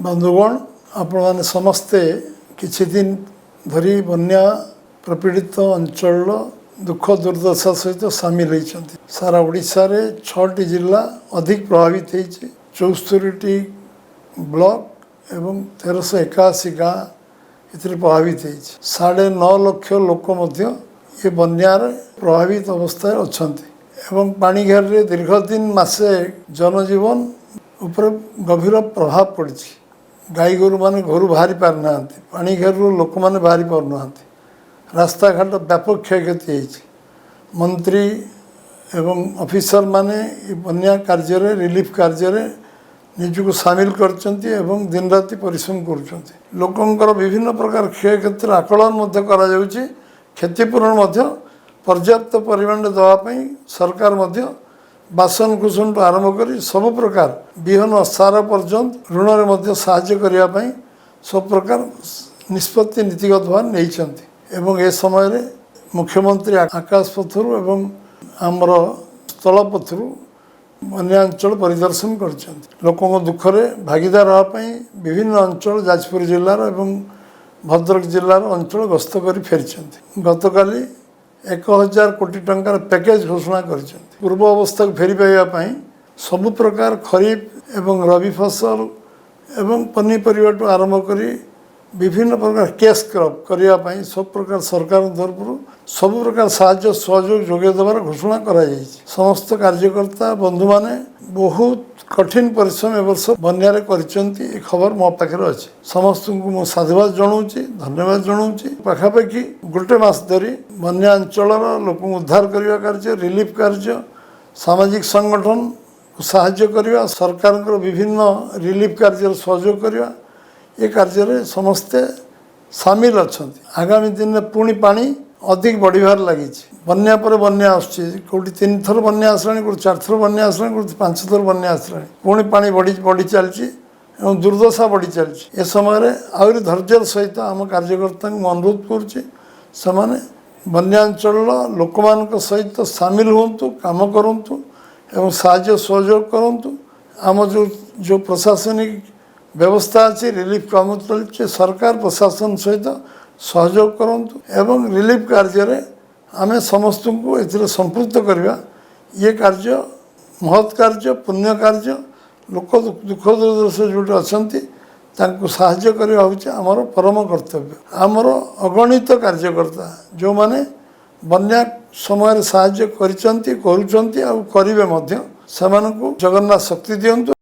बंधुगण आपण मैंने समस्ते किछि दिन धरी बन्या प्रपीड़ित अंचल दुख दुर्दशा सहित सामिल होती। सारा ओडिशा रे 6टी जिला अधिक प्रभावित होती। 74टी ब्लॉक एवं 1381 गाँ इतने प्रभावित होती। 9.5 लाख लोक मध्य ये बन्यार प्रभावित अवस्था अच्छा एवं पाणीघेर रे दीर्घ दिन मासे जनजीवन उपर गभीर प्रभाव पड़ी। गाई गोरु माने घर बाहरी पार ना, पाणीघेर लोक मैंने बाहरी पार ना, रास्ता घाट व्यापक क्षयक्षति होती। मंत्री एवं ऑफिसर माने बन्या कार्य रिलीफ कार्य निजक सामिल करचंती एवं दिन राति परिश्रम करुचंती। लोकंकर विभिन्न प्रकार क्षयक्षतिर आकलन क्षतिपूरण पर्याप्त परिमाण देवाई सरकार बासन कुसन आरंभ कर सब प्रकार विहन सार पर्यंत ऋण में साहाय्य करने सब प्रकार निष्पत्ति नीतिगत भाव नहीं। ए समय मुख्यमंत्री आकाश पथर एवं आमर स्थल पथर बन्या अंचल परिदर्शन कर लोकों दुखरे भागीदार होगापी विभिन्न अंचल जाजपुर जिलार एवं भद्रक जिलार अंचल गस्त कर फेरी। गतकाली 1000 कोटी टंकार पैकेज घोषणा कर पूर्व अवस्था को फेरी पाइबापी सबु प्रकार खरीफ एवं रबी फसल एवं पनीपरिया आरंभ कर विभिन्न प्रकार कैश क्रॉप करने सब प्रकार सरकार तरफ सब प्रकार साहाय्य सहयोग जोगे देवार घोषणा करा समस्त कार्यकर्ता बंधु माने बहुत कठिन परिश्रम एवर्ष बन्यारे करिसेंती। खबर मो पाखे अच्छे समस्त को मु साधुवाद जनाऊँगी, धन्यवाद जनाऊँगी। पाखापाखि गोटे मास धरी बन्या अंचल लोक उद्धार करने कार्य, रिलीफ कार्य, सामाजिक संगठन को साहाय्य करने, सरकार विभिन्न रिलीफ कार्य सहयोग करने ये कार्य समस्ते सामिल अच्छा। आगामी दिन में पुणी पानी अधिक बढ़िबार लगी। बन्या पर बन्या आसुच्ची 3 थर बन्या आसलाणी, 4 थर बन्या आसलाणी, 5 थर बन्या आसलाणी। पुणी पानी बढ़ी चलती और दुर्दशा बढ़ी चलती। ए समय आहरी धैर्यर सहित आम कार्यकर्ता को अनुरोध करुच्चे से बन्या अंचल लोक मान सहित सामिल हूँ, काम करूँ एवं साहाय्य सहयोग करूँ। आम जो प्रशासनिक व्यवस्था अच्छी रिलीफ काम चलते सरकार प्रशासन सहित सहयोग करूँ एवं रिलीफ कार्य आमे समस्त को ए संपृक्त करवा। ये कार्य महत् कार्य, पुण्य कार्य, लोक दुख दुर्दशा जो अच्छा साहाय्य करवा हूँ आमर परम कर्तव्य। आमर अगणित कार्यकर्ता जो माने बन्या समय साहाय्य करेंगे, करेंगे, जगन्नाथ शक्ति दियंतु।